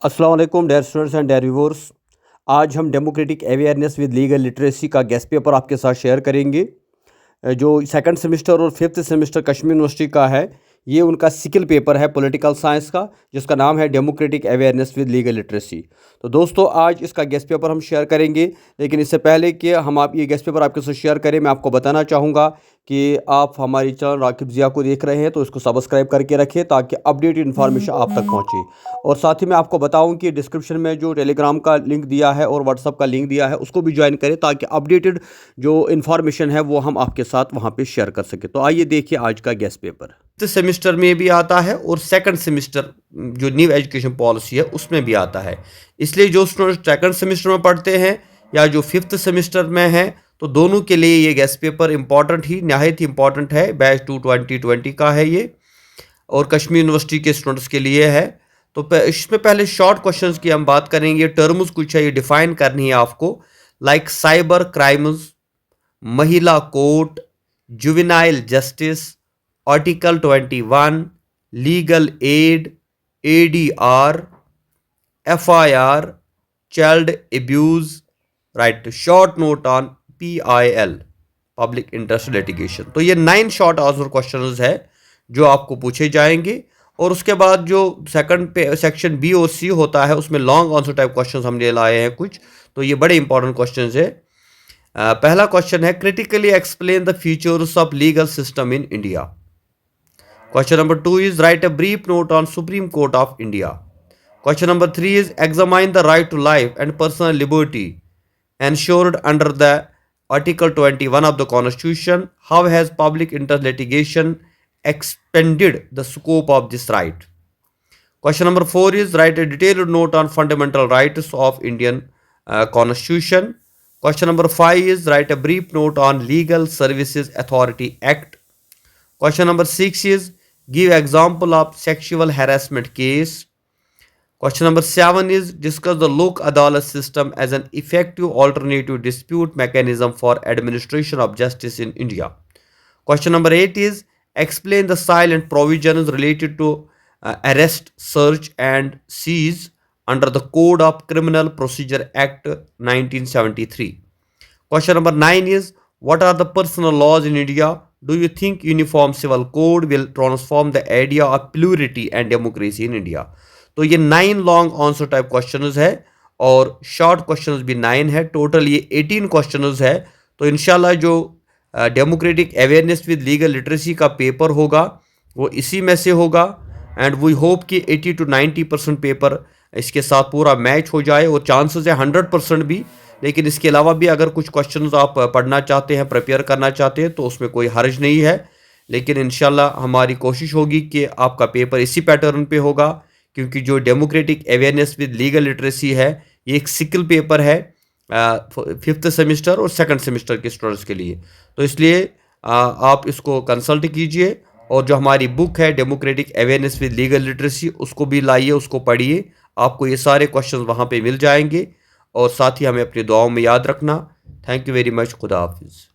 अस्सलाम वालेकुम dear students and dear viewers. आज हम democratic awareness with legal literacy का गेस्ट पेपर आपके साथ शेयर करेंगे। जो सेकंड सेमेस्टर और फिफ्थ सेमेस्टर कश्मीर यूनिवर्सिटी का है, ये उनका स्किल पेपर है पॉलिटिकल साइंस का, जिसका नाम है democratic awareness with legal literacy. तो दोस्तों, आज इसका गेस्ट पेपर हम शेयर करेंगे, लेकिन इससे पहले कि हम आप ये गेस्ट पेपर आपके साथ शेयर करें, मैं आपको बताना चाहूँगा कि आप हमारी चैनल राकिब ज़िया को देख रहे हैं तो इसको सब्सक्राइब करके रखें ताकि अपडेटेड इन्फॉर्मेशन आप तक पहुँचे। और साथ ही मैं आपको बताऊं कि डिस्क्रिप्शन में जो टेलीग्राम का लिंक दिया है और व्हाट्सअप का लिंक दिया है, उसको भी ज्वाइन करें ताकि अपडेटेड जो इन्फॉर्मेशन है वो हम आपके साथ वहां पे शेयर कर सकें। तो आइए देखिए आज का गेस्ट पेपर। फिफ्थ सेमेस्टर में भी आता है और सेकंड सेमेस्टर जो न्यू एजुकेशन पॉलिसी है उसमें भी आता है। इसलिए जो स्टूडेंट सेकंड सेमेस्टर में पढ़ते हैं या जो फिफ्थ सेमेस्टर में है, तो दोनों के लिए ये गेस्ट पेपर इंपॉर्टेंट ही नहायत ही इंपॉर्टेंट है। बैच 2 2020 का है ये और कश्मीर यूनिवर्सिटी के स्टूडेंट्स के लिए है। तो इसमें पहले शॉर्ट क्वेश्चंस की हम बात करेंगे। टर्म्स कुछ है, ये डिफाइन करनी है आपको, लाइक साइबर क्राइम्स, महिला court, juvenile justice, article 21, legal aid, ADR, FIR, child abuse, right, short note on PIL, public interest litigation. तो ये 9 शॉर्ट आंसर क्वेश्चंस है जो आपको पूछे जाएंगे। और उसके बाद जो सेकंड पे सेक्शन बी और सी होता है, उसमें लॉन्ग आंसर टाइप क्वेश्चंस हमने लाए हैं कुछ, तो ये बड़े इंपॉर्टेंट क्वेश्चंस है। पहला क्वेश्चन है, critically explain the features of legal system in India. Question number 2 is write a brief note on Supreme Court of India. Question number 3 is examine the right to life and personal liberty ensured under the Article 21 of the Constitution. How has public interest litigation expanded the scope of this right? Question number 4 is write a detailed note on fundamental rights of Indian Constitution. Question number 5 is write a brief note on Legal Services Authority Act. Question number 6 is give example of sexual harassment case. Question number 7 is discuss the Lok Adalat system as an effective alternative dispute mechanism for administration of justice in India. Question number 8 is explain the silent provisions related to arrest, search and seize under the Code of Criminal Procedure Act 1973. Question number 9 is what are the personal laws in India? Do you think uniform civil code will transform the idea of plurality and democracy in India? तो ये 9 long answer type questions है और short questions भी 9 है। Total ये 18 questions है। तो इंशाल्लाह जो democratic awareness with legal literacy का पेपर होगा वो इसी में से होगा। एंड वी होप कि 80 to 90% पेपर इसके साथ पूरा मैच हो जाए और चांसेस है 100% भी। लेकिन इसके अलावा भी अगर कुछ क्वेश्चंस आप पढ़ना चाहते हैं, प्रिपेयर करना चाहते हैं, तो उसमें कोई हर्ज नहीं है। लेकिन इंशाल्लाह हमारी कोशिश होगी कि आपका पेपर इसी पैटर्न पे होगा, क्योंकि जो democratic awareness with legal literacy है ये एक स्किल पेपर है फिफ्थ सेमेस्टर और सेकंड सेमेस्टर के स्टूडेंट्स के लिए। तो इसलिए आप इसको कंसल्ट कीजिए और जो हमारी बुक है democratic awareness with legal literacy उसको भी लाइए, उसको पढ़िए। आपको ये सारे क्वेश्चन वहाँ पे मिल जाएंगे और साथ ही हमें अपनी दुआओं में याद रखना। Thank you very much. खुदा हाफिज़।